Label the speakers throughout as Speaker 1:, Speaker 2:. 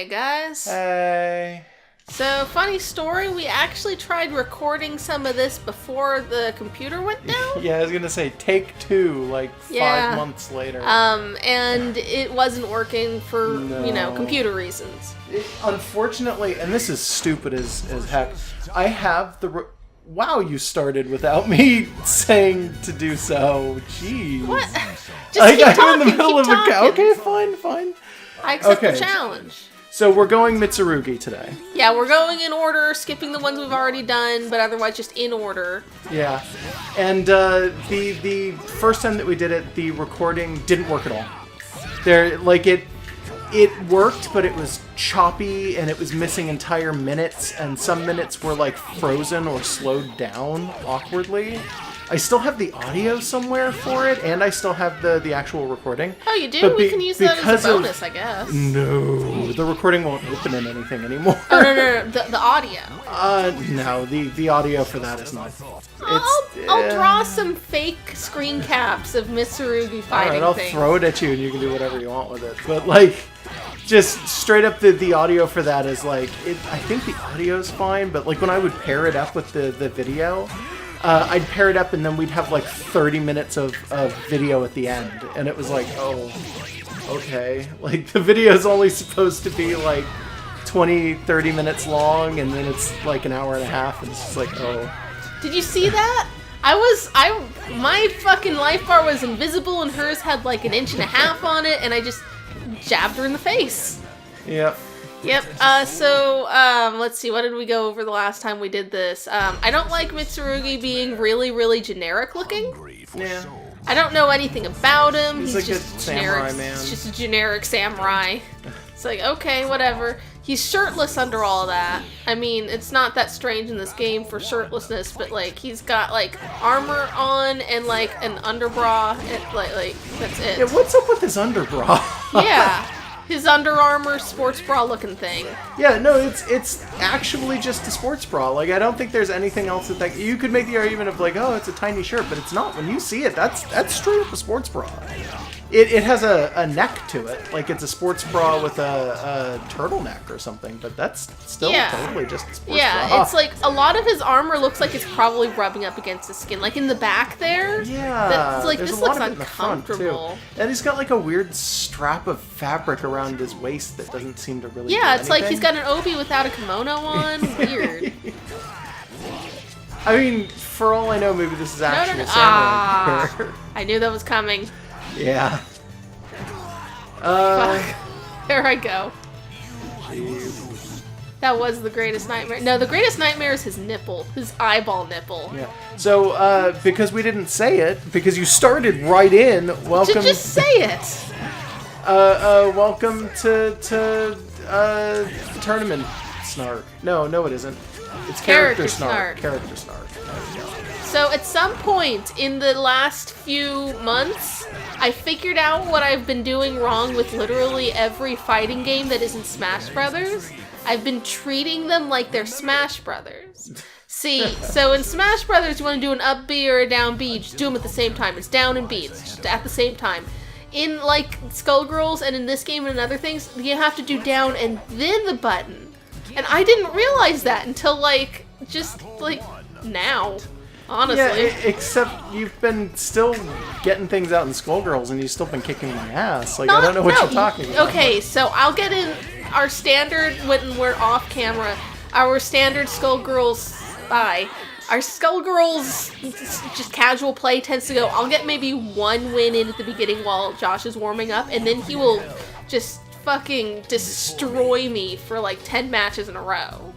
Speaker 1: Hey guys.
Speaker 2: Hey.
Speaker 1: So, funny story, we actually tried recording some of this before the computer went down.
Speaker 2: Yeah, I was gonna say, take 2, like, 5 months later.
Speaker 1: And it wasn't working for, computer reasons.
Speaker 2: Unfortunately, and this is stupid as heck, I have the... Wow, you started without me saying to do so. Jeez.
Speaker 1: What? Just keep talking,
Speaker 2: I'm in the middle of a... Okay, fine.
Speaker 1: I accept the challenge.
Speaker 2: So we're going Mitsurugi today.
Speaker 1: Yeah, we're going in order, skipping the ones we've already done, but otherwise just in order.
Speaker 2: Yeah. And the first time that we did it, the recording didn't work at all. It worked, but it was choppy, and it was missing entire minutes, and some minutes were, like, frozen or slowed down awkwardly. I still have the audio somewhere for it, and I still have the actual recording.
Speaker 1: Oh, you do? We can use that as a bonus, I guess.
Speaker 2: No, the recording won't open in anything anymore.
Speaker 1: Oh, no, the audio.
Speaker 2: No, the audio for that is not.
Speaker 1: I'll draw some fake screen caps of Mitsurugi fighting
Speaker 2: I'll throw it at you, and you can do whatever you want with it. But, like... Just straight up, the audio for that is like, I think the audio's fine, but like when I would pair it up with the video, I'd pair it up and then we'd have like 30 minutes of video at the end. And it was like, oh, okay. Like the video's only supposed to be like 20, 30 minutes long, and then it's like an hour and a half, and it's just like, oh.
Speaker 1: Did you see that? My fucking life bar was invisible and hers had like 1.5 inches on it, and I just jabbed her in the face.
Speaker 2: Yep.
Speaker 1: So, let's see, what did we go over the last time we did this? I don't like Mitsurugi being really, really generic looking.
Speaker 2: Yeah.
Speaker 1: I don't know anything about him.
Speaker 2: He's like just
Speaker 1: a
Speaker 2: samurai
Speaker 1: generic,
Speaker 2: man.
Speaker 1: He's just a generic samurai. It's like, okay, whatever. He's shirtless under all of that. I mean, it's not that strange in this game for shirtlessness, but like he's got like armor on and like an underbra, and like that's it.
Speaker 2: Yeah, what's up with his underbra?
Speaker 1: Yeah, his Under Armour sports bra looking thing.
Speaker 2: Yeah, no, it's actually just a sports bra. Like I don't think there's anything else that you could make the argument of like, oh, it's a tiny shirt, but it's not. When you see it, that's straight up a sports bra. It has a neck to it, like it's a sports bra with a turtleneck or something, but that's still totally just a sports bra.
Speaker 1: Yeah, it's like a lot of his armor looks like it's probably rubbing up against his skin, like in the back there.
Speaker 2: Yeah,
Speaker 1: that's like,
Speaker 2: there's
Speaker 1: this
Speaker 2: a lot
Speaker 1: looks
Speaker 2: of it in the front
Speaker 1: uncomfortable.
Speaker 2: too. And he's got like a weird strap of fabric around his waist that doesn't seem to really.
Speaker 1: Yeah,
Speaker 2: do
Speaker 1: it's like
Speaker 2: anything.
Speaker 1: he's got an obi without a kimono on. Weird.
Speaker 2: I mean, for all I know, maybe this is actual samurai.
Speaker 1: I knew that was coming.
Speaker 2: Yeah.
Speaker 1: Fuck. There I go.
Speaker 2: Jeez.
Speaker 1: That was the greatest nightmare. No, the greatest nightmare is his nipple. His eyeball nipple.
Speaker 2: Yeah. So, because we didn't say it, because you started right in, welcome...
Speaker 1: Just say it!
Speaker 2: Welcome to Tournament Snark. No, it isn't. It's Character Snark. Character Snark. There we go.
Speaker 1: So at some point in the last few months, I figured out what I've been doing wrong with literally every fighting game that isn't Smash Brothers. I've been treating them like they're Smash Brothers. See, so in Smash Brothers, you want to do an up B or a down B, you just do them at the same time. It's down and B, it's just at the same time. In, like, Skullgirls and in this game and in other things, you have to do down and then the button. And I didn't realize that until, like, just, like, now. Honestly.
Speaker 2: Yeah, except you've been still getting things out in Skullgirls, and you've still been kicking my ass. Like, I don't know what you're talking about.
Speaker 1: Okay, so I'll get in our standard, when we're off camera, our standard Skullgirls our Skullgirls just casual play tends to go, I'll get maybe one win in at the beginning while Josh is warming up, and then he will just fucking destroy me for like 10 matches in a row.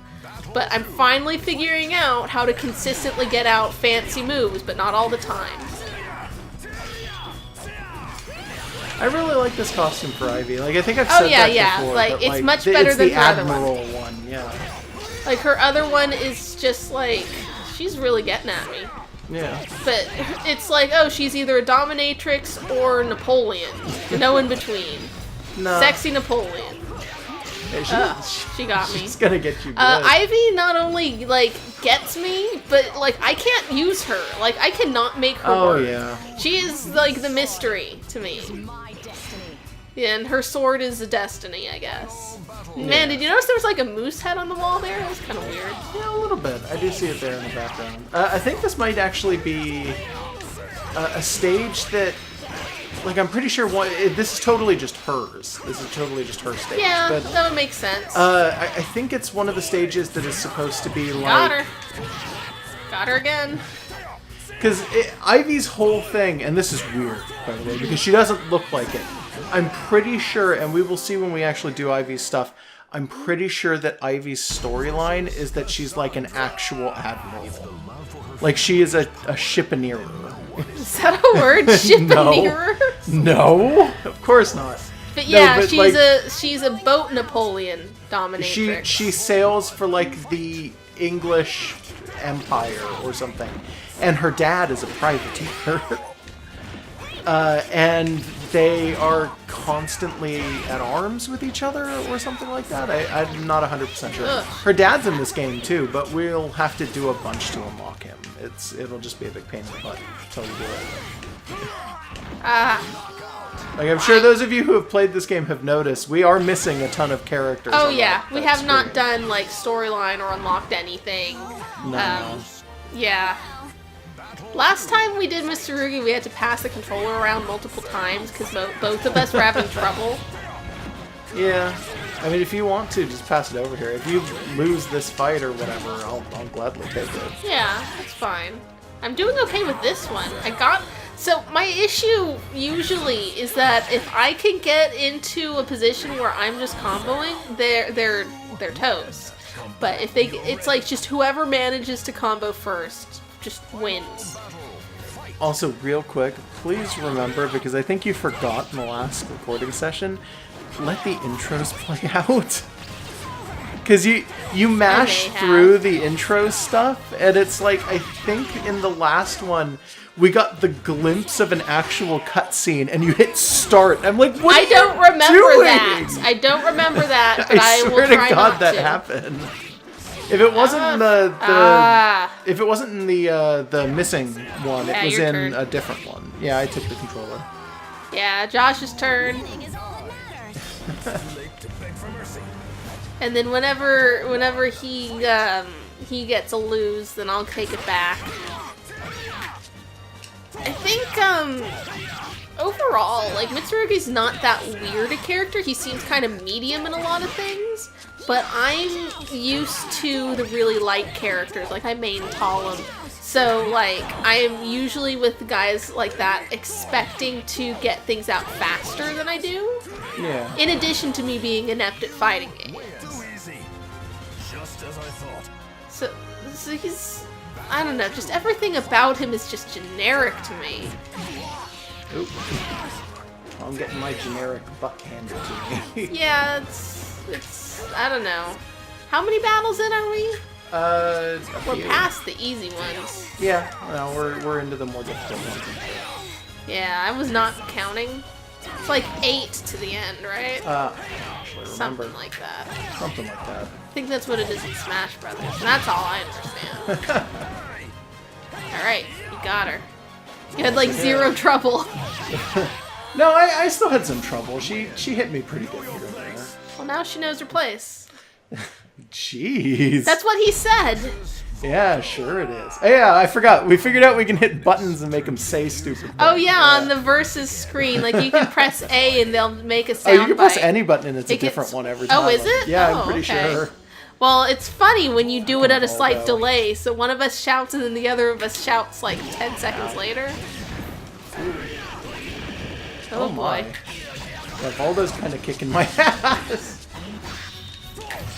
Speaker 1: But I'm finally figuring out how to consistently get out fancy moves, but not all the time.
Speaker 2: I really like this costume for Ivy. Like, I think I've said that before.
Speaker 1: Like,
Speaker 2: but,
Speaker 1: it's much better than her other one.
Speaker 2: It's the Admiral one, yeah.
Speaker 1: Like, her other one is just like, she's really getting at me.
Speaker 2: Yeah.
Speaker 1: But it's like, oh, she's either a dominatrix or Napoleon. No in between.
Speaker 2: No.
Speaker 1: Sexy Napoleon.
Speaker 2: Yeah,
Speaker 1: she got me.
Speaker 2: She's gonna get you good.
Speaker 1: Ivy not only, like, gets me, but, like, I can't use her. Like, I cannot make her work.
Speaker 2: Oh, yeah.
Speaker 1: She is, like, the mystery to me. Yeah, and her sword is a destiny, I guess. Man, did you notice there was like a moose head on the wall there? That was kind of weird.
Speaker 2: Yeah, a little bit. I do see it there in the background. I think this might actually be a stage that, like, I'm pretty sure this is totally just hers. This is totally just her stage.
Speaker 1: Yeah,
Speaker 2: but,
Speaker 1: that would make sense.
Speaker 2: I think it's one of the stages that is supposed to be like...
Speaker 1: Got her. Got her again.
Speaker 2: Because Ivy's whole thing, and this is weird, by the way, because she doesn't look like it. I'm pretty sure, and we will see when we actually do Ivy's stuff, I'm pretty sure that Ivy's storyline is that she's like an actual admiral. Like, she is a shippaneer.
Speaker 1: Is that a word? Shippaneer?
Speaker 2: No, of course not.
Speaker 1: But yeah,
Speaker 2: no, but
Speaker 1: she's a boat Napoleon dominatrix.
Speaker 2: She sails for like the English Empire or something, and her dad is a privateer. And they are constantly at arms with each other or something like that. I'm not 100% sure.
Speaker 1: Ugh.
Speaker 2: Her dad's in this game too, but we'll have to do a bunch to unlock him. It'll just be a big pain in the butt until we do it. Like, I'm sure those of you who have played this game have noticed, we are missing a ton of characters.
Speaker 1: Oh yeah, we have not done like storyline or unlocked anything.
Speaker 2: No.
Speaker 1: Yeah. Last time we did Mitsurugi, we had to pass the controller around multiple times because both of us were having trouble.
Speaker 2: Yeah. I mean, if you want to, just pass it over here. If you lose this fight or whatever, I'll gladly take it.
Speaker 1: Yeah, that's fine. I'm doing okay with this one. So my issue usually is that if I can get into a position where I'm just comboing, they're toast. But if it's like just whoever manages to combo first just wins.
Speaker 2: Also, real quick, please remember, because I think you forgot in the last recording session, let the intros play out. Because you mash through the intro stuff, and it's like, I think in the last one, we got the glimpse of an actual cutscene, and you hit start. I'm like, what are you
Speaker 1: don't remember
Speaker 2: doing?
Speaker 1: that. I don't remember that, but I will
Speaker 2: swear to
Speaker 1: try
Speaker 2: God
Speaker 1: not
Speaker 2: that
Speaker 1: to.
Speaker 2: happened. If it wasn't if it wasn't in the missing one, it was in
Speaker 1: turn.
Speaker 2: a different one. Yeah, I took the controller.
Speaker 1: Yeah, Josh's turn. And then whenever he gets a lose, then I'll take it back. I think overall, like, Mitsurugi's not that weird a character. He seems kind of medium in a lot of things. But I'm used to the really light characters, like I main Talum. So, like, I am usually with guys like that expecting to get things out faster than I do.
Speaker 2: Yeah.
Speaker 1: In addition to me being inept at fighting games. So he's, I don't know, just everything about him is just generic to me.
Speaker 2: Oop. I'm getting my generic butt handed to me.
Speaker 1: Yeah, it's, I don't know. How many battles in are we? We're past the easy ones.
Speaker 2: Yeah, no, we're into the more difficult ones.
Speaker 1: Yeah, I was not counting. It's like 8 to the end, right?
Speaker 2: Something
Speaker 1: like that.
Speaker 2: Something like that.
Speaker 1: I think that's what it is in Smash Brothers, and that's all I understand. Alright, you got her. You had like zero trouble.
Speaker 2: No, I still had some trouble. She hit me pretty good here and there.
Speaker 1: Well, now she knows her place.
Speaker 2: Jeez.
Speaker 1: That's what he said.
Speaker 2: Yeah, sure it is. Oh, yeah, I forgot. We figured out we can hit buttons and make them say stupid things.
Speaker 1: Oh, yeah, on the versus screen. Like, you can press A and they'll make a sound
Speaker 2: Oh, you can press any button and it's a different one every time.
Speaker 1: Oh, is it?
Speaker 2: Yeah,
Speaker 1: oh,
Speaker 2: I'm pretty sure.
Speaker 1: Well, it's funny when you do it at a slight delay. So one of us shouts and then the other of us shouts like 10 seconds later. Oh, boy.
Speaker 2: Yeah, Valdo's kind of kicking my ass.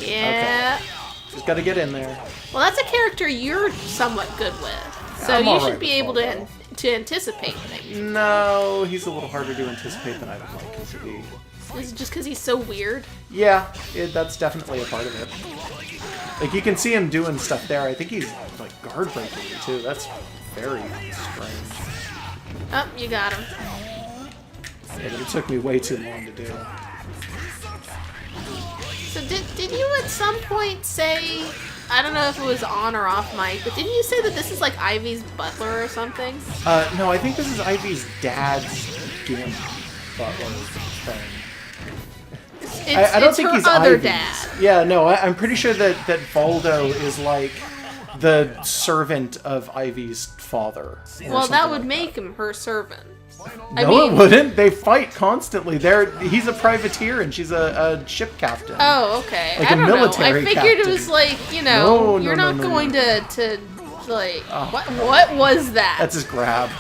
Speaker 1: Yeah.
Speaker 2: Okay. Just gotta get in there.
Speaker 1: Well, that's a character you're somewhat good with. So you should be able to anticipate things.
Speaker 2: No, he's a little harder to anticipate than I would like him to be.
Speaker 1: Is it just because he's so weird?
Speaker 2: Yeah, that's definitely a part of it. Like, you can see him doing stuff there. I think he's, like, guard breaking you, too. That's very strange.
Speaker 1: Oh, you got him.
Speaker 2: Yeah, but it took me way too long to do.
Speaker 1: So did you at some point say, I don't know if it was on or off mic, but didn't you say that this is like Ivy's butler or something?
Speaker 2: No, I think this is Ivy's dad's game butler thing. I don't think
Speaker 1: her
Speaker 2: he's
Speaker 1: other
Speaker 2: Ivy's.
Speaker 1: dad.
Speaker 2: Yeah, no, I'm pretty sure that Voldo is like the servant of Ivy's father.
Speaker 1: Well, that would make him her servant.
Speaker 2: No, it wouldn't. They fight constantly. He's a privateer and she's a ship captain.
Speaker 1: Oh, okay.
Speaker 2: Like
Speaker 1: I
Speaker 2: a
Speaker 1: don't
Speaker 2: military
Speaker 1: know. I figured
Speaker 2: captain.
Speaker 1: it was like, you
Speaker 2: No,
Speaker 1: know, you're not going to like, what was that?
Speaker 2: That's his grab.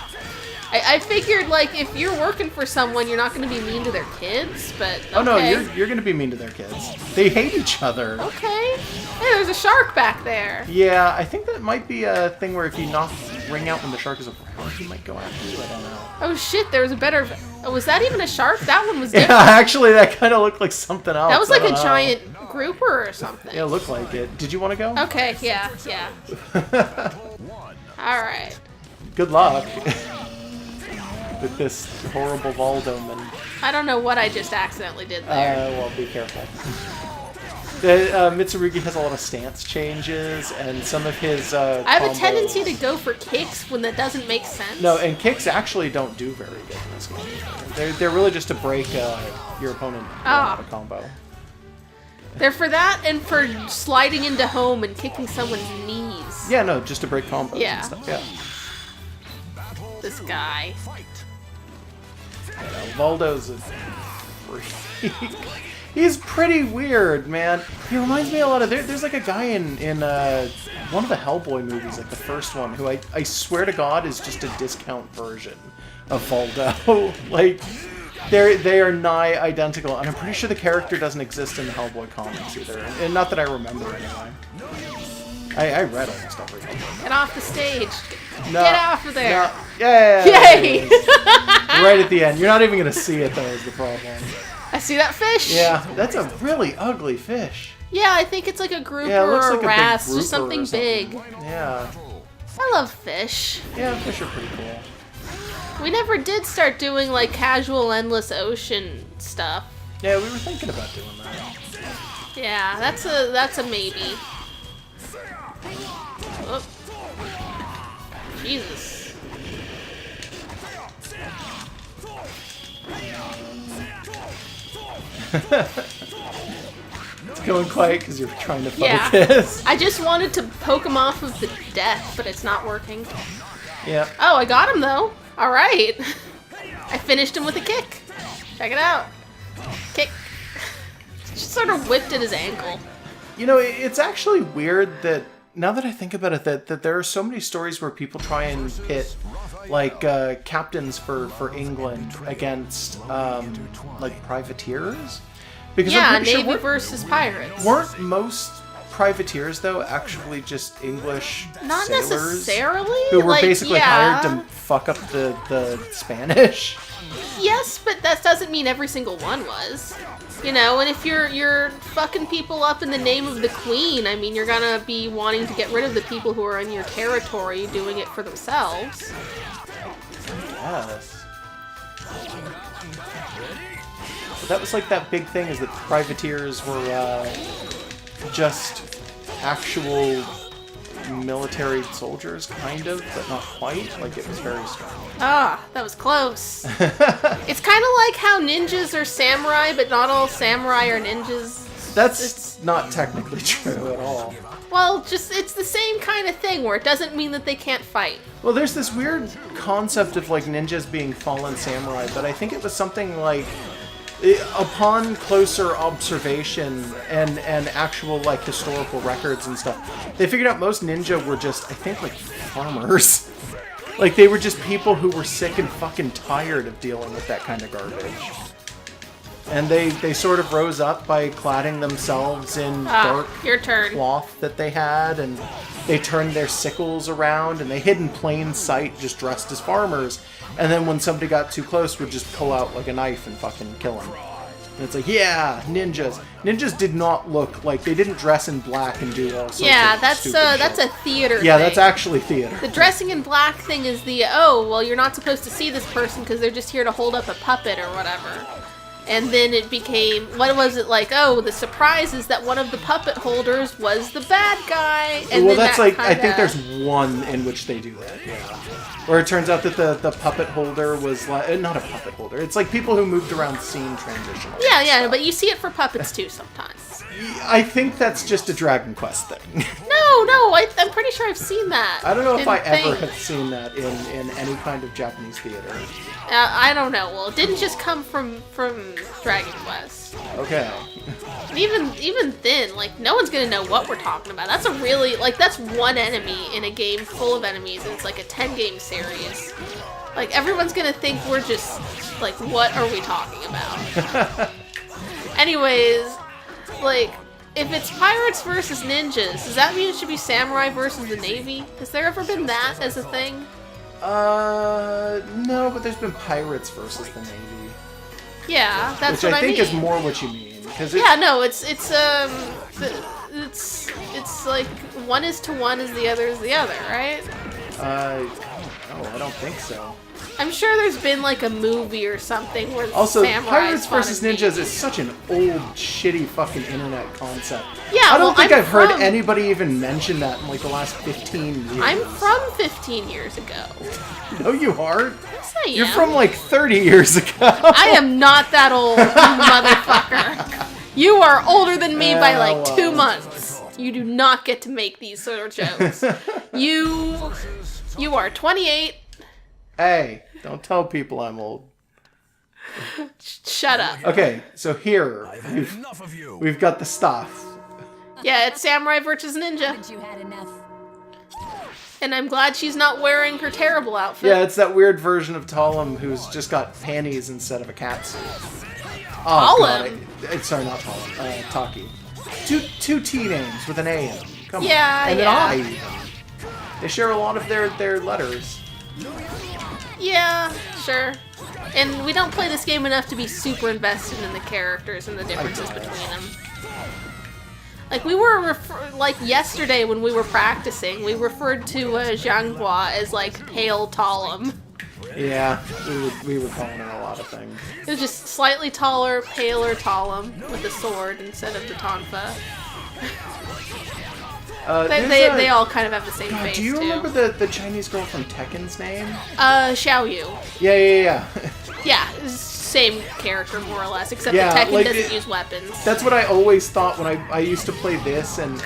Speaker 1: I figured, like, if you're working for someone, you're not going to be mean to their kids, but okay.
Speaker 2: Oh no, you're going to be mean to their kids. They hate each other.
Speaker 1: Okay. Hey, there's a shark back there.
Speaker 2: Yeah, I think that might be a thing where if you knock ring out when the shark is around, he might go after you. I don't know.
Speaker 1: Oh shit, there was a better... Oh, was that even a shark? That one was
Speaker 2: Yeah,
Speaker 1: different.
Speaker 2: actually, that kind of looked like something else.
Speaker 1: That was like
Speaker 2: I
Speaker 1: a
Speaker 2: don't know.
Speaker 1: giant grouper or something.
Speaker 2: Yeah, it looked like it. Did you want to go?
Speaker 1: Okay, yeah. Alright.
Speaker 2: Good luck. With this horrible Voldoman.
Speaker 1: I don't know what I just accidentally did there.
Speaker 2: Well, be careful. Mitsurugi has a lot of stance changes, and some of his
Speaker 1: I have
Speaker 2: combos.
Speaker 1: a tendency to go for kicks when that doesn't make sense.
Speaker 2: No, and kicks actually don't do very good in this game. They're really just to break your opponent out of combo.
Speaker 1: They're for that and for sliding into home and kicking someone's knees.
Speaker 2: Yeah, no, just to break combos
Speaker 1: Yeah.
Speaker 2: and stuff. Yeah.
Speaker 1: This guy.
Speaker 2: Voldo's a freak. He's pretty weird, man. He reminds me a lot of... There's like a guy in one of the Hellboy movies, like the first one, who I swear to God is just a discount version of Voldo. Like, they are nigh identical, and I'm pretty sure the character doesn't exist in the Hellboy comics either. And not that I remember anyway. I read almost every Hellboy.
Speaker 1: Get off the stage.
Speaker 2: No,
Speaker 1: Get off of there.
Speaker 2: No. Yeah.
Speaker 1: Yay!
Speaker 2: Right at the end. You're not even going to see it, though, is the problem.
Speaker 1: I see that fish.
Speaker 2: Yeah, that's a really ugly fish.
Speaker 1: Yeah, I think it's like a grouper
Speaker 2: Yeah, it looks
Speaker 1: or
Speaker 2: like
Speaker 1: a
Speaker 2: a big
Speaker 1: wrasse,
Speaker 2: grouper
Speaker 1: just something
Speaker 2: or something.
Speaker 1: big.
Speaker 2: Yeah.
Speaker 1: I love fish.
Speaker 2: Yeah, fish are pretty cool.
Speaker 1: We never did start doing like casual endless ocean stuff.
Speaker 2: Yeah, we were thinking about doing that.
Speaker 1: Yeah, that's a maybe. Oh. Jesus.
Speaker 2: It's going quiet because you're trying to
Speaker 1: Yeah.
Speaker 2: focus.
Speaker 1: I just wanted to poke him off of the death, but it's not working.
Speaker 2: Yeah.
Speaker 1: Oh, I got him though. All right. I finished him with a kick. Check it out. Kick. Just sort of whipped at his ankle.
Speaker 2: You know, it's actually weird that, now that I think about it, that there are so many stories where people try and pit, like, captains for England against, like, privateers. Because
Speaker 1: Yeah,
Speaker 2: I'm pretty
Speaker 1: Navy
Speaker 2: sure
Speaker 1: versus pirates.
Speaker 2: weren't most privateers, though, actually just English
Speaker 1: Not
Speaker 2: sailors
Speaker 1: necessarily.
Speaker 2: who were
Speaker 1: like,
Speaker 2: basically
Speaker 1: yeah.
Speaker 2: hired to fuck up the Spanish?
Speaker 1: Yes, but that doesn't mean every single one was. You know, and if you're fucking people up in the name of the queen, I mean, you're gonna be wanting to get rid of the people who are in your territory doing it for themselves.
Speaker 2: Yes. But that was like that big thing, is that privateers were just actual military soldiers, kind of, but not quite. Like, it was very strong.
Speaker 1: Ah, that was close. It's kind of like how ninjas are samurai, but not all samurai are ninjas.
Speaker 2: That's not technically true at all.
Speaker 1: Well, just, it's the same kind of thing where it doesn't mean that they can't fight.
Speaker 2: Well, there's this weird concept of, like, ninjas being fallen samurai, but I think it was something like, upon closer observation and actual, like, historical records and stuff, they figured out most ninja were just, I think, like, farmers. Like, they were just people who were sick and fucking tired of dealing with that kind of garbage. And they sort of rose up by cladding themselves in dark
Speaker 1: your turn.
Speaker 2: cloth that they had, and they turned their sickles around, and they hid in plain sight just dressed as farmers. And then when somebody got too close, would just pull out, like, a knife and fucking kill them. And it's like, yeah, ninjas. Ninjas did not look like, they didn't dress in black and do all sorts of
Speaker 1: That's
Speaker 2: stupid shit.
Speaker 1: a theater
Speaker 2: Yeah,
Speaker 1: thing.
Speaker 2: that's actually theater.
Speaker 1: The dressing in black thing is the, oh, well, you're not supposed to see this person because they're just here to hold up a puppet or whatever. And then it became, what was it like? Oh, the surprise is that one of the puppet holders was the bad guy. And
Speaker 2: well,
Speaker 1: then
Speaker 2: that's like, I think
Speaker 1: kinda...
Speaker 2: there's one in which they do that, yeah. Where it turns out that the puppet holder was like, not a puppet holder, it's like people who moved around scene transitionally.
Speaker 1: Yeah, but you see it for puppets too sometimes.
Speaker 2: I think that's just a Dragon Quest thing.
Speaker 1: No, I'm pretty sure I've seen that.
Speaker 2: I don't know if I ever have seen that in any kind of Japanese theater.
Speaker 1: I don't know. Well, it didn't just come from Dragon Quest.
Speaker 2: Okay.
Speaker 1: And even then, like, no one's gonna know what we're talking about. That's a really, like, that's one enemy in a game full of enemies, and it's like a 10-game series. Like, everyone's gonna think we're just, like, what are we talking about? Anyways, like, if it's pirates versus ninjas, does that mean it should be samurai versus the Navy? Has there ever been that as a thing?
Speaker 2: No, but there's been pirates versus the Navy.
Speaker 1: Yeah, that's
Speaker 2: what
Speaker 1: I mean.
Speaker 2: Which I think is more what you mean.
Speaker 1: Yeah, no, it's like one is to one as the other is the other, right?
Speaker 2: No, I don't think so.
Speaker 1: I'm sure there's been like a movie or something where
Speaker 2: also
Speaker 1: samurais
Speaker 2: pirates
Speaker 1: fought
Speaker 2: versus
Speaker 1: as
Speaker 2: ninjas
Speaker 1: Navy.
Speaker 2: is such an old, shitty fucking internet concept.
Speaker 1: Yeah,
Speaker 2: I don't think
Speaker 1: I'm
Speaker 2: I've heard
Speaker 1: from-
Speaker 2: anybody even mention that in like the last 15 years.
Speaker 1: I'm from 15 years ago.
Speaker 2: No, you aren't.
Speaker 1: Yes, I am.
Speaker 2: You're from like 30 years ago.
Speaker 1: I am not that old, you motherfucker. You are older than me by like 2 months. You do not get to make these sort of jokes. You are 28.
Speaker 2: Hey, don't tell people I'm old.
Speaker 1: Shut up.
Speaker 2: Okay, so here we've got the stuff.
Speaker 1: Yeah, it's samurai versus ninja.
Speaker 3: You had enough.
Speaker 1: And I'm glad she's not wearing her terrible outfit.
Speaker 2: Yeah, it's that weird version of Talum who's just got panties instead of a catsuit.
Speaker 1: Talum?
Speaker 2: Sorry, not Talum. Taki. Two T names with an A in them. Come on.
Speaker 1: Yeah,
Speaker 2: and
Speaker 1: yeah.
Speaker 2: an I even. They share a lot of their letters.
Speaker 1: Yeah, sure. And we don't play this game enough to be super invested in the characters and the differences between them. Like, we were, like, yesterday when we were practicing, we referred to Zhanghua as, like, pale Talum.
Speaker 2: Yeah, we were calling her a lot of things.
Speaker 1: It was just slightly taller, paler Talum with a sword instead of the Tonfa. They all kind of have the same face,
Speaker 2: do you
Speaker 1: too.
Speaker 2: remember the Chinese girl from Tekken's name?
Speaker 1: Xiaoyu.
Speaker 2: Yeah.
Speaker 1: Yeah, same character, more or less, except
Speaker 2: Yeah,
Speaker 1: that Tekken
Speaker 2: like,
Speaker 1: doesn't use weapons.
Speaker 2: That's what I always thought when I used to play this and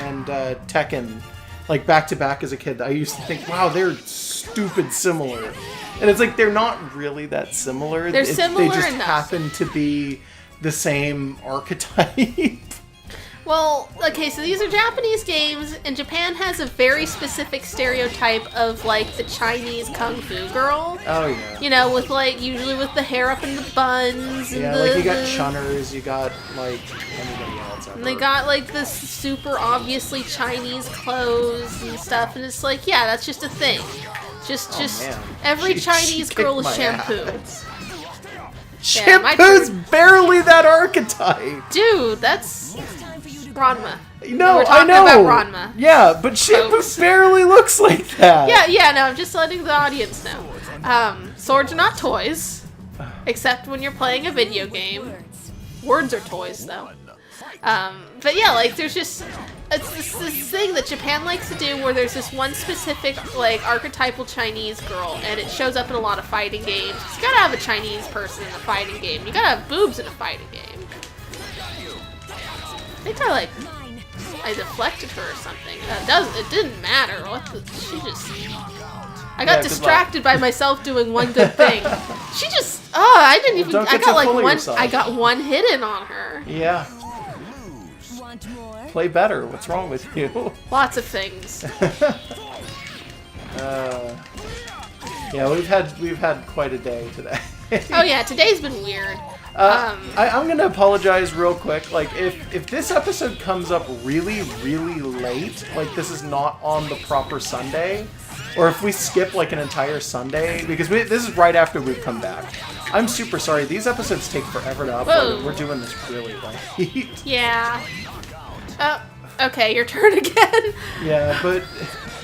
Speaker 2: Tekken, like back to back as a kid. I used to think, wow, they're stupid similar, and it's like they're not really that similar.
Speaker 1: They're similar
Speaker 2: They just
Speaker 1: enough.
Speaker 2: happen to be the same archetype.
Speaker 1: Well, okay, so these are Japanese games, and Japan has a very specific stereotype of, like, the Chinese kung fu girl.
Speaker 2: Oh yeah.
Speaker 1: You know, with, like, usually with the hair up in the buns. And
Speaker 2: Yeah, like you got chunners, you got like anybody else.
Speaker 1: And they got, like, this super obviously Chinese clothes and stuff, and it's like, yeah, that's just a thing. Just
Speaker 2: man.
Speaker 1: every
Speaker 2: She
Speaker 1: Chinese
Speaker 2: kicked
Speaker 1: girl is
Speaker 2: my
Speaker 1: shampoo.
Speaker 2: ass.
Speaker 1: Yeah, my
Speaker 2: Shampoo's barely that archetype.
Speaker 1: Dude, that's Ranma.
Speaker 2: No,
Speaker 1: We're talking
Speaker 2: I know.
Speaker 1: about Ranma.
Speaker 2: Yeah, but Shampoo
Speaker 1: Folks.
Speaker 2: barely looks like that.
Speaker 1: Yeah, no, I'm just letting the audience know. Swords are not toys, except when you're playing a video game. Words are toys, though. But yeah, like, there's just, it's this thing that Japan likes to do where there's this one specific, like, archetypal Chinese girl, and it shows up in a lot of fighting games. You gotta have a Chinese person in a fighting game. You gotta have boobs in a fighting game. I think I deflected her or something. It didn't matter. I got distracted by myself doing one good thing. She just, I didn't even,
Speaker 2: don't
Speaker 1: I
Speaker 2: get
Speaker 1: got
Speaker 2: so
Speaker 1: like
Speaker 2: full of
Speaker 1: one,
Speaker 2: yourself.
Speaker 1: I got one hit in on her.
Speaker 2: Yeah.
Speaker 3: Want more?
Speaker 2: Play better. What's wrong with you?
Speaker 1: Lots of things.
Speaker 2: Yeah, we've had quite a day today.
Speaker 1: Oh yeah, today's been weird.
Speaker 2: I'm gonna apologize real quick. Like, if this episode comes up really, really late, like this is not on the proper Sunday, or if we skip like an entire Sunday, because this is right after we've come back. I'm super sorry. These episodes take forever to upload,
Speaker 1: Whoa.
Speaker 2: and we're doing this really late.
Speaker 1: Yeah. Oh, okay, your turn again.
Speaker 2: Yeah, but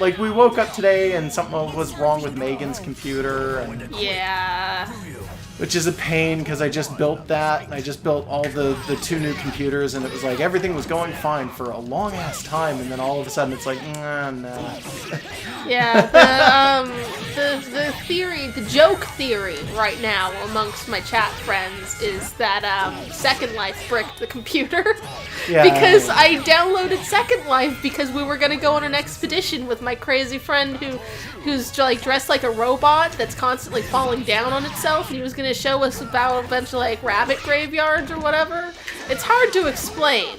Speaker 2: like we woke up today and something was wrong with Megan's computer, and
Speaker 1: Yeah.
Speaker 2: which is a pain because I just built that, and I just built all the 2 new computers, and it was like everything was going fine for a long ass time, and then all of a sudden it's like, nah.
Speaker 1: Yeah, the theory, the joke theory right now amongst my chat friends is that Second Life bricked the computer.
Speaker 2: Yeah.
Speaker 1: Because I downloaded Second Life because we were gonna go on an expedition with my crazy friend who's like dressed like a robot that's constantly falling down on itself, and he was gonna show us about a bunch of like rabbit graveyards or whatever. It's hard to explain,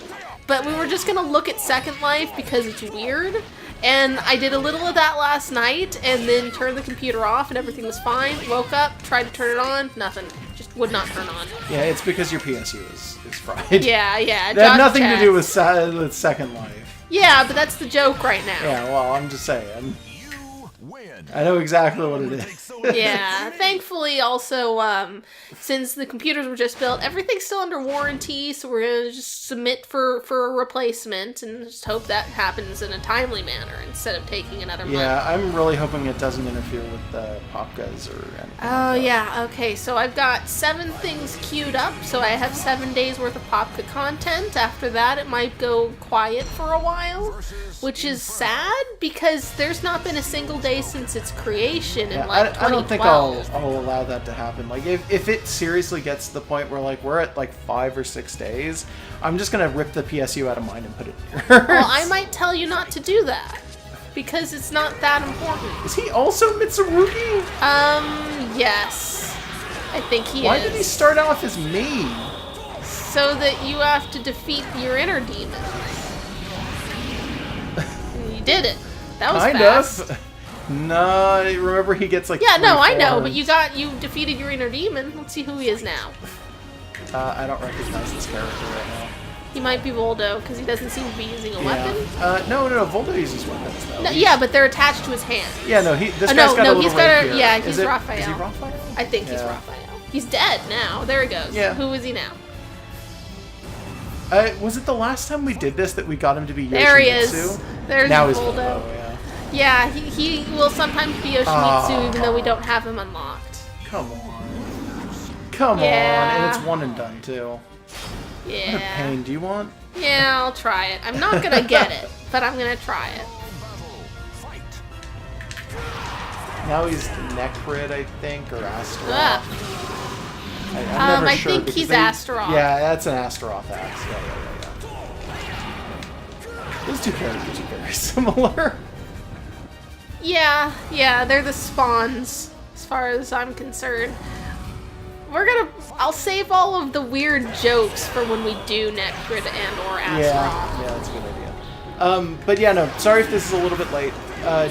Speaker 1: but we were just gonna look at Second Life because it's weird. And I did a little of that last night, and then turned the computer off, and everything was fine. Woke up, tried to turn it on, nothing. Just would not turn on.
Speaker 2: Yeah, it's because your PSU is fried.
Speaker 1: Yeah.
Speaker 2: That had nothing to do with Second Life.
Speaker 1: Yeah, but that's the joke right now.
Speaker 2: Yeah, well, I'm just saying. I know exactly what it is.
Speaker 1: Yeah, thankfully also, since the computers were just built, everything's still under warranty, so we're gonna just submit for a replacement and just hope that happens in a timely manner instead of taking another month.
Speaker 2: Yeah, I'm really hoping it doesn't interfere with the Popkas or anything.
Speaker 1: Oh, yeah, okay, so I've got 7 things queued up, so I have 7 days worth of Popka content. After that, it might go quiet for a while, which is sad, because there's not been a single day since its creation in, like, 2012.
Speaker 2: I don't think I'll allow that to happen. Like, if it seriously gets to the point where, like, we're at, like, 5 or 6 days, I'm just gonna rip the PSU out of mine and put it in yours.
Speaker 1: Well, I might tell you not to do that, because it's not that important.
Speaker 2: Is he also Mitsurugi?
Speaker 1: Yes. I think he
Speaker 2: Why
Speaker 1: is.
Speaker 2: did he start off as me?
Speaker 1: So that you have to defeat your inner demon. And you did it. That was
Speaker 2: Kind
Speaker 1: fast.
Speaker 2: of. No, remember he gets like
Speaker 1: Yeah,
Speaker 2: 3
Speaker 1: no, I know,
Speaker 2: forms.
Speaker 1: but you defeated your inner demon. Let's see who he is now.
Speaker 2: I don't recognize this character right now.
Speaker 1: He might be Voldo, because he doesn't seem to be using a weapon.
Speaker 2: No, Voldo uses weapons though.
Speaker 1: No, yeah, but they're attached to his hand.
Speaker 2: Yeah, no, this guy's
Speaker 1: no,
Speaker 2: got a little
Speaker 1: he's
Speaker 2: right
Speaker 1: got
Speaker 2: here.
Speaker 1: yeah, he's
Speaker 2: Is he
Speaker 1: Raphael.
Speaker 2: Raphael?
Speaker 1: I think he's
Speaker 2: Yeah.
Speaker 1: Raphael. He's dead now. There he goes.
Speaker 2: Yeah.
Speaker 1: Who is he now?
Speaker 2: Was it the last time we did this that we got him to be Yoshimitsu?
Speaker 1: There he is. There's
Speaker 2: Now he's
Speaker 1: Voldo.
Speaker 2: Voldo, yeah.
Speaker 1: Yeah, he will sometimes be Yoshimitsu, even though we don't have him unlocked.
Speaker 2: Come on. Come on. And it's one and done, too. What a
Speaker 1: Yeah.
Speaker 2: pain. Do you want?
Speaker 1: Yeah, I'll try it. I'm not gonna get it, but I'm gonna try it.
Speaker 2: Now he's Necrid, I think, or Astaroth.
Speaker 1: Ah.
Speaker 2: I'm never
Speaker 1: I
Speaker 2: sure
Speaker 1: think
Speaker 2: because
Speaker 1: he's Astaroth.
Speaker 2: Yeah, that's an Astaroth axe. Yeah. Those two characters are very similar.
Speaker 1: Yeah, they're the spawns, as far as I'm concerned. I'll save all of the weird jokes for when we do Necrid and or Astaroth.
Speaker 2: Yeah, that's a good idea. But yeah, no, sorry if this is a little bit late.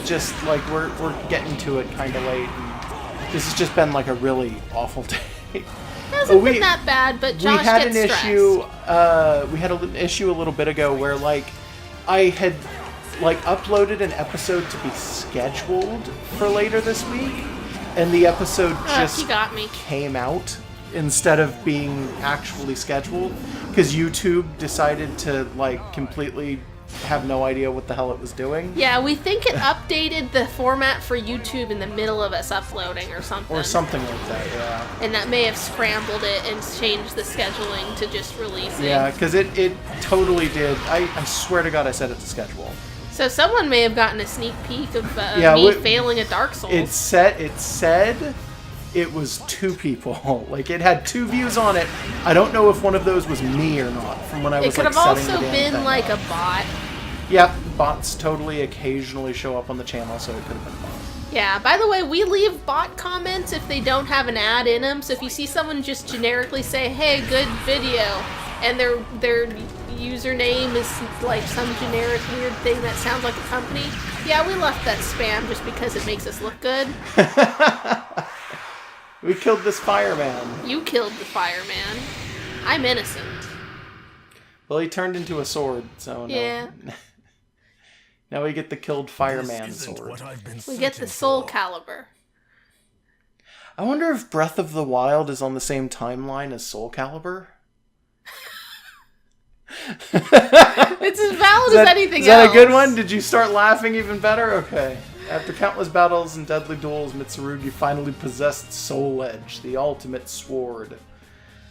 Speaker 2: Just like we're getting to it kind of late. And this has just been like a really awful day.
Speaker 1: It hasn't been that bad, but Josh
Speaker 2: we had
Speaker 1: gets
Speaker 2: an
Speaker 1: stressed.
Speaker 2: issue. We had an issue a little bit ago where like I had like uploaded an episode to be scheduled for later this week, and the episode just
Speaker 1: he got me.
Speaker 2: came out instead of being actually scheduled because YouTube decided to like completely have no idea what the hell it was doing.
Speaker 1: Yeah, we think it updated the format for YouTube in the middle of us uploading or something.
Speaker 2: Or something like that, yeah.
Speaker 1: And that may have scrambled it and changed the scheduling to just releasing.
Speaker 2: Yeah, because it totally did. I swear to God I set it to schedule.
Speaker 1: So someone may have gotten a sneak peek of
Speaker 2: Yeah,
Speaker 1: me failing at Dark Souls.
Speaker 2: It said it was 2 people. Like, it had 2 views on it. I don't know if one of those was me or not from when I was,
Speaker 1: it could
Speaker 2: like,
Speaker 1: have
Speaker 2: setting
Speaker 1: also
Speaker 2: the damn
Speaker 1: been
Speaker 2: thing
Speaker 1: like
Speaker 2: up.
Speaker 1: a bot.
Speaker 2: Yep, bots totally occasionally show up on the channel, so it could have been a bot.
Speaker 1: Yeah, by the way, we leave bot comments if they don't have an ad in them, so if you see someone just generically say, hey, good video, and their username is like some generic weird thing that sounds like a company, yeah, we left that spam just because it makes us look good.
Speaker 2: We killed this fireman.
Speaker 1: You killed the fireman. I'm innocent.
Speaker 2: Well, he turned into a sword, so no.
Speaker 1: Yeah.
Speaker 2: Now we get the killed fireman sword.
Speaker 1: We get the Soul Calibur.
Speaker 2: I wonder if Breath of the Wild is on the same timeline as Soul Calibur.
Speaker 1: It's as valid as anything else.
Speaker 2: Is that a good one? Did you start laughing even better? Okay. After countless battles and deadly duels, Mitsurugi finally possessed Soul Edge, the ultimate sword.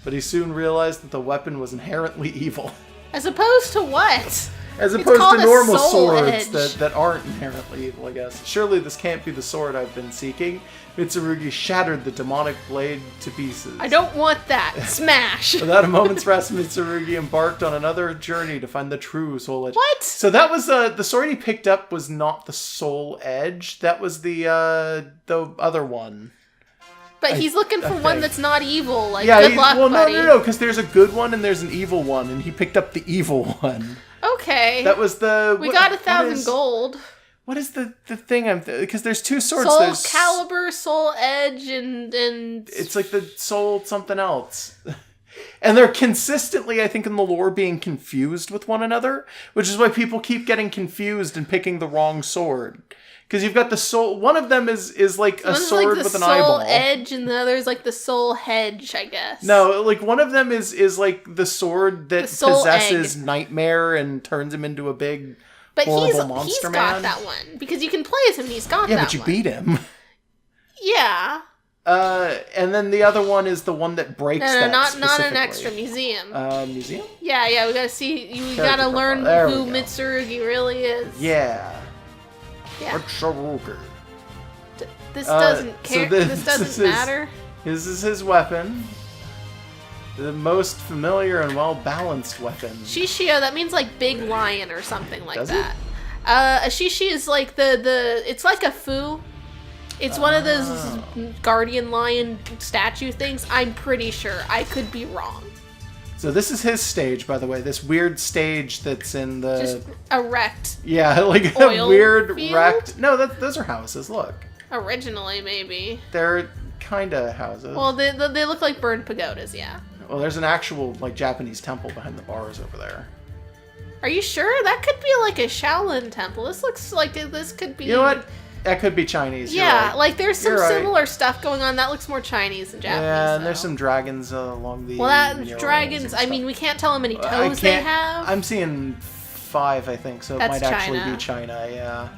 Speaker 2: But he soon realized that the weapon was inherently evil.
Speaker 1: As opposed to what?
Speaker 2: As opposed
Speaker 1: called
Speaker 2: to
Speaker 1: a
Speaker 2: normal
Speaker 1: Soul
Speaker 2: swords
Speaker 1: Edge.
Speaker 2: that aren't inherently evil, I guess. Surely this can't be the sword I've been seeking. Mitsurugi shattered the demonic blade to pieces.
Speaker 1: I don't want that. Smash.
Speaker 2: Without a moment's rest, Mitsurugi embarked on another journey to find the true Soul Edge.
Speaker 1: What?
Speaker 2: So that was the sword he picked up was not the Soul Edge. That was the other one.
Speaker 1: But he's looking for one that's not evil. Like,
Speaker 2: Yeah,
Speaker 1: good luck,
Speaker 2: well,
Speaker 1: buddy.
Speaker 2: no, because there's a good one and there's an evil one, and he picked up the evil one.
Speaker 1: Okay.
Speaker 2: That was the.
Speaker 1: We got 1,000 gold.
Speaker 2: What is the thing because there's two swords.
Speaker 1: Soul
Speaker 2: There's
Speaker 1: Calibur, Soul Edge, and
Speaker 2: it's like the soul something else. And they're consistently, I think, in the lore being confused with one another, which is why people keep getting confused and picking the wrong sword. Because you've got the soul. One of them is like a sword with an eyeball.
Speaker 1: Soul Edge, and the other is like the Soul Hedge, I guess.
Speaker 2: No, like one of them is like the sword that
Speaker 1: Soul
Speaker 2: possesses
Speaker 1: Egg.
Speaker 2: Nightmare and turns him into a big
Speaker 1: But
Speaker 2: horrible monster
Speaker 1: he's
Speaker 2: man.
Speaker 1: got that one because you can play as him. He's got
Speaker 2: Yeah,
Speaker 1: that
Speaker 2: but you
Speaker 1: one.
Speaker 2: beat him.
Speaker 1: Yeah.
Speaker 2: And then the other one is the one that breaks.
Speaker 1: No,
Speaker 2: that
Speaker 1: not an
Speaker 2: specifically.
Speaker 1: extra museum.
Speaker 2: Museum.
Speaker 1: Yeah, we gotta see. You
Speaker 2: Character
Speaker 1: gotta
Speaker 2: profile.
Speaker 1: learn
Speaker 2: There
Speaker 1: who
Speaker 2: we go.
Speaker 1: Mitsurugi really is.
Speaker 2: Yeah.
Speaker 1: Yeah.
Speaker 2: Mitsurugi.
Speaker 1: This doesn't
Speaker 2: so
Speaker 1: care. This doesn't matter.
Speaker 2: This is his weapon. The most familiar and well-balanced weapon.
Speaker 1: Shishio, that means like big lion or something like
Speaker 2: Does
Speaker 1: that. A shishi is like it's like a fu. It's one of those guardian lion statue things. I'm pretty sure. I could be wrong.
Speaker 2: So this is his stage, by the way. This weird stage that's in the...
Speaker 1: Just erect.
Speaker 2: Yeah, like
Speaker 1: oil
Speaker 2: a weird
Speaker 1: field?
Speaker 2: wrecked... No, those are houses, look.
Speaker 1: Originally, maybe.
Speaker 2: They're kind of houses.
Speaker 1: Well, they look like burned pagodas, yeah.
Speaker 2: Well, there's an actual, like, Japanese temple behind the bars over there.
Speaker 1: Are you sure? That could be like a Shaolin temple. This looks like this could be...
Speaker 2: You know what? That could be Chinese. You're
Speaker 1: Yeah,
Speaker 2: right.
Speaker 1: like there's some
Speaker 2: You're right.
Speaker 1: similar stuff going on. That looks more Chinese than Japanese.
Speaker 2: Yeah, and there's
Speaker 1: though.
Speaker 2: some dragons along the...
Speaker 1: Well, that
Speaker 2: murals
Speaker 1: dragons.
Speaker 2: and
Speaker 1: I
Speaker 2: stuff.
Speaker 1: mean, we can't tell how many
Speaker 2: I
Speaker 1: toes they
Speaker 2: can't-
Speaker 1: have.
Speaker 2: I'm seeing 5, I think, so it
Speaker 1: That's
Speaker 2: might actually
Speaker 1: China.
Speaker 2: be China, yeah.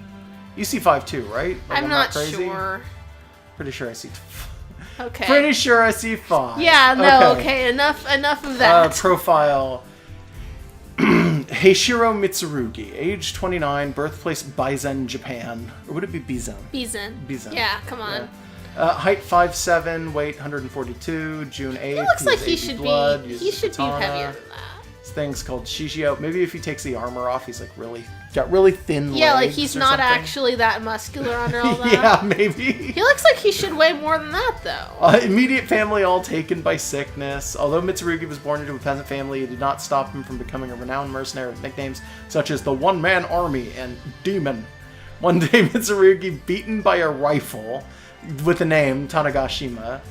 Speaker 2: You see 5 too, right? Like,
Speaker 1: I'm not
Speaker 2: crazy?
Speaker 1: sure.
Speaker 2: Pretty sure I see...
Speaker 1: Okay.
Speaker 2: Pretty sure I see 5.
Speaker 1: Yeah. No. Okay. Enough of that.
Speaker 2: Profile. Heishiro Mitsurugi, age 29, birthplace Bizen, Japan. Or would it be Bizen?
Speaker 1: Bizen.
Speaker 2: Bizen.
Speaker 1: Yeah. Come on.
Speaker 2: Yeah. Height 5'7", weight 142, June 8th.
Speaker 1: He looks like he
Speaker 2: has
Speaker 1: should
Speaker 2: AB blood,
Speaker 1: be.
Speaker 2: uses
Speaker 1: He should be
Speaker 2: katana.
Speaker 1: heavier than that.
Speaker 2: This thing's called Shishio. Maybe if he takes the armor off, he's like got really thin
Speaker 1: Yeah, like
Speaker 2: legs
Speaker 1: he's
Speaker 2: or
Speaker 1: not
Speaker 2: something.
Speaker 1: actually that muscular under all that.
Speaker 2: Yeah, maybe.
Speaker 1: He looks like he should weigh more than that, though.
Speaker 2: Immediate family all taken by sickness. Although Mitsurugi was born into a peasant family, it did not stop him from becoming a renowned mercenary with nicknames such as the One-Man Army and Demon. One day, Mitsurugi, beaten by a rifle with the name Tanagashima,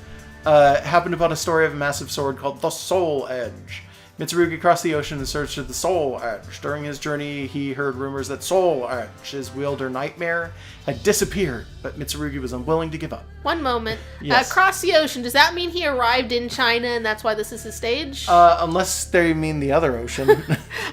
Speaker 2: happened upon a story of a massive sword called the Soul Edge. Mitsurugi crossed the ocean in search of the Soul Edge. During his journey, he heard rumors that Soul Edge, his wielder Nightmare, had disappeared, but Mitsurugi was unwilling to give up.
Speaker 1: One moment.
Speaker 2: Yes.
Speaker 1: Across the ocean, does that mean he arrived in China and that's why this is his stage?
Speaker 2: Unless they mean the other ocean.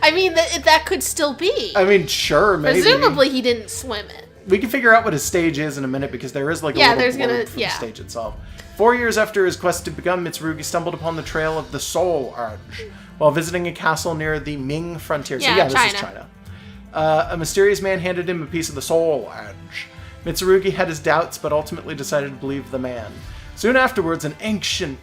Speaker 1: I mean, that could still be.
Speaker 2: I mean, sure, maybe.
Speaker 1: Presumably he didn't swim it.
Speaker 2: We can figure out what his stage is in a minute because there is like a
Speaker 1: Yeah,
Speaker 2: little
Speaker 1: there's
Speaker 2: blurb
Speaker 1: gonna-
Speaker 2: for
Speaker 1: yeah.
Speaker 2: the stage itself. 4 years after his quest had begun, Mitsurugi stumbled upon the trail of the Soul Edge while visiting a castle near the Ming frontier. So
Speaker 1: Yeah,
Speaker 2: yeah, this is
Speaker 1: China.
Speaker 2: China. A mysterious man handed him a piece of the Soul Edge. Mitsurugi had his doubts, but ultimately decided to believe the man. Soon afterwards, an incident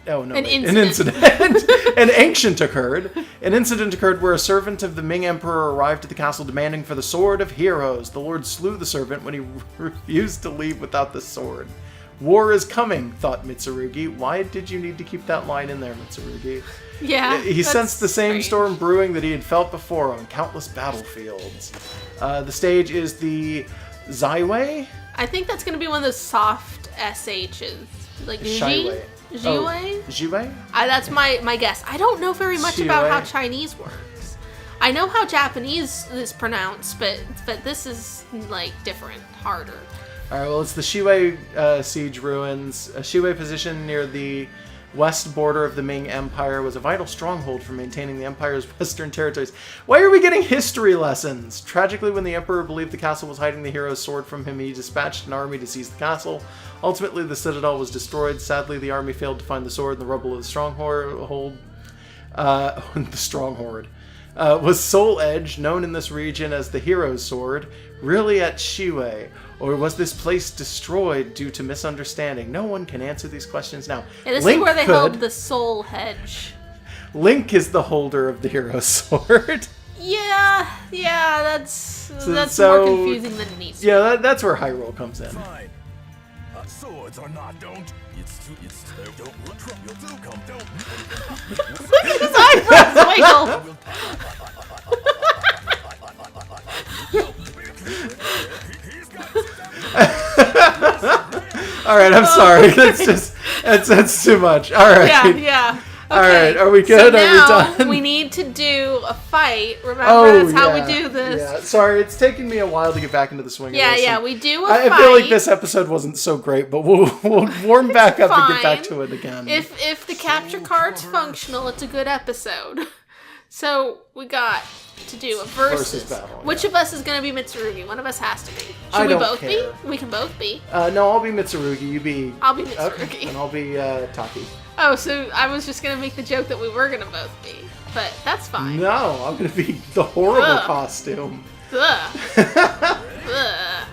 Speaker 2: occurred. An incident occurred where a servant of the Ming Emperor arrived at the castle demanding for the Sword of Heroes. The Lord slew the servant when he refused to leave without the sword. War is coming, thought Mitsurugi. Why did you need to keep that line in there, Mitsurugi?
Speaker 1: Yeah.
Speaker 2: He
Speaker 1: that's
Speaker 2: sensed the same
Speaker 1: strange.
Speaker 2: storm brewing that he had felt before on countless battlefields. The stage is the Zaiwei?
Speaker 1: I think that's going to be one of those soft SHs. Like
Speaker 2: Shiwei.
Speaker 1: Jiwei?
Speaker 2: Jiwei?
Speaker 1: That's my guess. I don't know very much about how
Speaker 2: Shiwei.
Speaker 1: Chinese works. I know how Japanese is pronounced, but this is like different, harder.
Speaker 2: Alright, well, it's the Shiwei siege ruins. A Shiwei position near the west border of the Ming Empire was a vital stronghold for maintaining the empire's western territories. Why are we getting history lessons? Tragically, when the emperor believed the castle was hiding the hero's sword from him, he dispatched an army to seize the castle. Ultimately, the citadel was destroyed. Sadly, the army failed to find the sword in the rubble of the stronghold. The stronghold was Soul Edge, known in this region as the hero's sword, really at Shiwei? Or was this place destroyed due to misunderstanding? No one can answer these questions now.
Speaker 1: Yeah, this
Speaker 2: Link
Speaker 1: is where they
Speaker 2: could.
Speaker 1: held the Soul Hedge.
Speaker 2: Link is the holder of the hero's sword.
Speaker 1: Yeah, that's
Speaker 2: so-
Speaker 1: more confusing than it needs to be.
Speaker 2: Yeah, that's where Hyrule comes in.
Speaker 4: Fine. Swords are not, don't. Don't.
Speaker 1: Look at his eyebrows wiggle!
Speaker 2: Alright, I'm sorry. That's too much. Alright.
Speaker 1: Yeah. Okay.
Speaker 2: Alright, are we good?
Speaker 1: So
Speaker 2: Are we
Speaker 1: now
Speaker 2: done?
Speaker 1: we need to do a fight. Remember, that's how we do this.
Speaker 2: Yeah. Sorry, it's taken me a while to get back into the swing of this.
Speaker 1: Yeah,
Speaker 2: and
Speaker 1: we do a
Speaker 2: I
Speaker 1: fight.
Speaker 2: feel like this episode wasn't so great, but we'll warm back up and get back
Speaker 1: fine.
Speaker 2: to it again.
Speaker 1: If the capture card's functional, it's a good episode. So we got to do a versus.
Speaker 2: battle,
Speaker 1: Which of us is going to be Mitsurugi? One of us has to be. Should
Speaker 2: I
Speaker 1: we
Speaker 2: don't
Speaker 1: both
Speaker 2: care.
Speaker 1: be? We can both be.
Speaker 2: No, I'll be Mitsurugi. You be.
Speaker 1: I'll be Mitsurugi.
Speaker 2: Okay, and I'll be Taki.
Speaker 1: Oh, so I was just going to make the joke that we were going to both be. But that's fine.
Speaker 2: No, I'm gonna be the horrible
Speaker 1: Ugh.
Speaker 2: costume.
Speaker 1: Ugh. Ugh.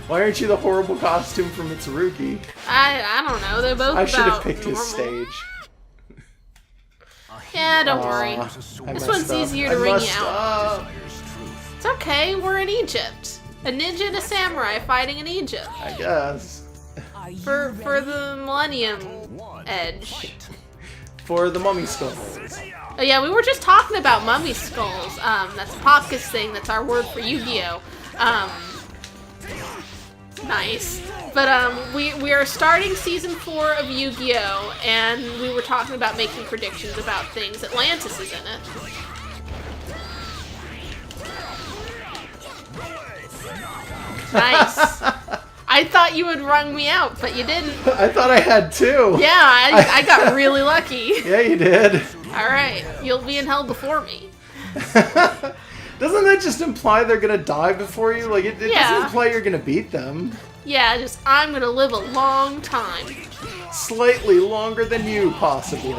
Speaker 2: Why aren't you the horrible costume for Mitsurugi?
Speaker 1: I don't know. They're both
Speaker 2: I should have
Speaker 1: about
Speaker 2: picked his
Speaker 1: normal.
Speaker 2: stage.
Speaker 1: Yeah, don't worry.
Speaker 2: I
Speaker 1: This
Speaker 2: messed
Speaker 1: one's
Speaker 2: up.
Speaker 1: easier to
Speaker 2: I
Speaker 1: ring you
Speaker 2: messed
Speaker 1: out.
Speaker 2: up.
Speaker 1: It's okay. We're in Egypt. A ninja and a samurai fighting in Egypt
Speaker 2: I guess.
Speaker 3: Are you
Speaker 1: for
Speaker 3: ready?
Speaker 1: the Millennium Edge.
Speaker 2: For the mummy skulls.
Speaker 1: Oh yeah, we were just talking about mummy skulls. That's Popka's thing. That's our word for Yu-Gi-Oh. Nice. But we are starting season 4 of Yu-Gi-Oh, and we were talking about making predictions about things. Atlantis is in it. Nice. I thought you would rung me out, but you didn't.
Speaker 2: I thought I had two.
Speaker 1: Yeah, I got really lucky.
Speaker 2: Yeah, you did.
Speaker 1: Alright, you'll be in hell before me.
Speaker 2: Doesn't that just imply they're gonna die before you? Like, it
Speaker 1: Yeah.
Speaker 2: doesn't imply you're gonna beat them.
Speaker 1: Yeah, just I'm gonna live a long time.
Speaker 2: Slightly longer than you, possibly.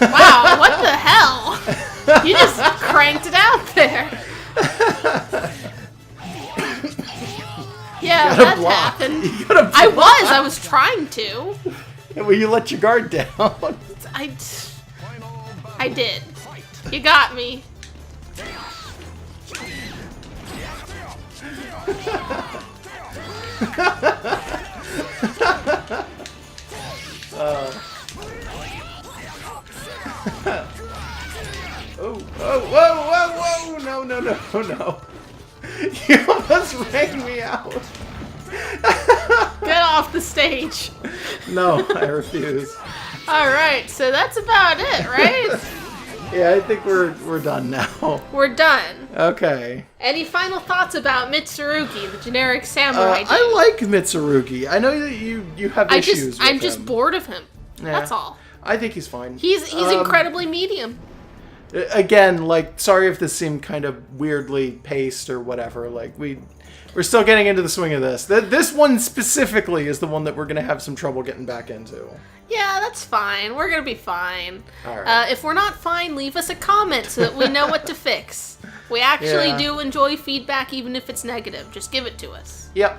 Speaker 1: Wow, what the hell? You just cranked it out there. Yeah,
Speaker 2: Gotta
Speaker 1: that
Speaker 2: block.
Speaker 1: happened.
Speaker 2: You gotta
Speaker 1: I was trying to.
Speaker 2: Well, you let your guard down.
Speaker 1: I did. You got me.
Speaker 2: Oh, whoa, no. You almost rang me out.
Speaker 1: Get off the stage.
Speaker 2: No, I refuse.
Speaker 1: Alright, so that's about it, right?
Speaker 2: Yeah, I think we're done now.
Speaker 1: We're done.
Speaker 2: Okay.
Speaker 1: Any final thoughts about Mitsurugi, the generic samurai dude?
Speaker 2: I like Mitsurugi. I know that you have issues with
Speaker 1: I'm
Speaker 2: him.
Speaker 1: just bored of him.
Speaker 2: Yeah.
Speaker 1: That's all.
Speaker 2: I think he's fine.
Speaker 1: He's incredibly medium.
Speaker 2: Again, like, sorry if this seemed kind of weirdly paced or whatever. Like, we're still getting into the swing of this. This one specifically is the one that we're gonna have some trouble getting back into.
Speaker 1: Yeah, that's fine. We're gonna be fine.
Speaker 2: All right.
Speaker 1: If we're not fine, leave us a comment so that we know what to fix. We actually
Speaker 2: Yeah.
Speaker 1: do enjoy feedback, even if it's negative. Just give it to us.
Speaker 2: Yep.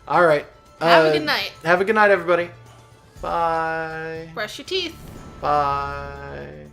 Speaker 2: All right.
Speaker 1: Have a good night.
Speaker 2: Have a good night, everybody. Bye.
Speaker 1: Brush your teeth.
Speaker 2: Bye.